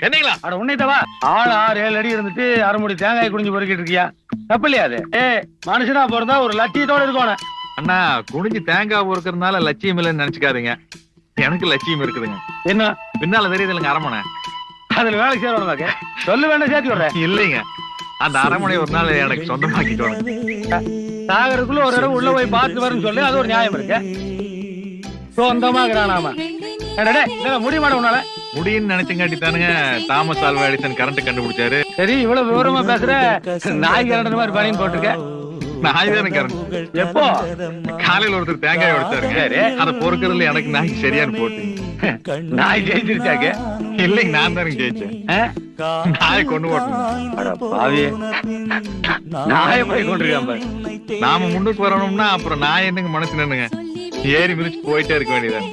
என்னங்களா? அட உன்னைத்தவா ஆள் 6-7 அடி இருந்துட்டு அரைமுடி தேங்காய் குடிஞ்சு பொறுக்கிட்டு இருக்கியா? தப்பு இல்லையா அது? மனுஷனா பிறந்தா ஒரு லட்சியத்தோட இருக்கணும். அண்ணா குடிஞ்சு தேங்காய் பொறுக்கிறதுனால லட்சியம் இல்லைன்னு நினைச்சுக்காதீங்க. எனக்கு லட்சியம் இருக்குதுங்க. என்ன பின்னால தெரியுது இல்லைங்க அரமனை. அதுல வேலைக்கு சேரணுமாக்க சொல்லு வேண்டாம் சேர்த்து விடுறேன். இல்லைங்க, அந்த அரமனை ஒரு நாள் எனக்கு சொந்தமாக்கிட்டோம். சாகருக்குள்ள ஒரு இடம் உள்ள போய் பார்த்து வரும்னு சொல்லு, அது ஒரு நியாயம் இருக்கு. சொந்தமாகறானாம முடியுமாட உன்னால? முடியும்னு நினைச்சங்காட்டி தானுங்க தாமஸ் ஆல்வா எடிசன் கரண்ட் கண்டுபிடிச்சாரு. சரி, இவ்வளவு விவரமா பேசுற. நாய் கரண்ட் மாதிரி பணின்னு போட்டிருக்க. நாய் தானே கரண்ட். எப்போ? காலையில ஒருத்தர் தேங்காய் உடைச்சாருங்க. அதை பொறுக்கிறதுல எனக்கு நாய் சரியானு போட்டு நாய் ஜெயிச்சிருச்சாக்க? இல்லைங்க, நான் தானே ஜெயிச்சேன். நாயை கொண்டு போட்டேன். நாயை போய் கொண்டிருக்காம நாம முன்னுக்கு வரணும்னா அப்புறம் நாய் என்னங்க மனசு நின்னுங்க ஏறி மிதிச்சு போயிட்டே இருக்க வேண்டியதான்.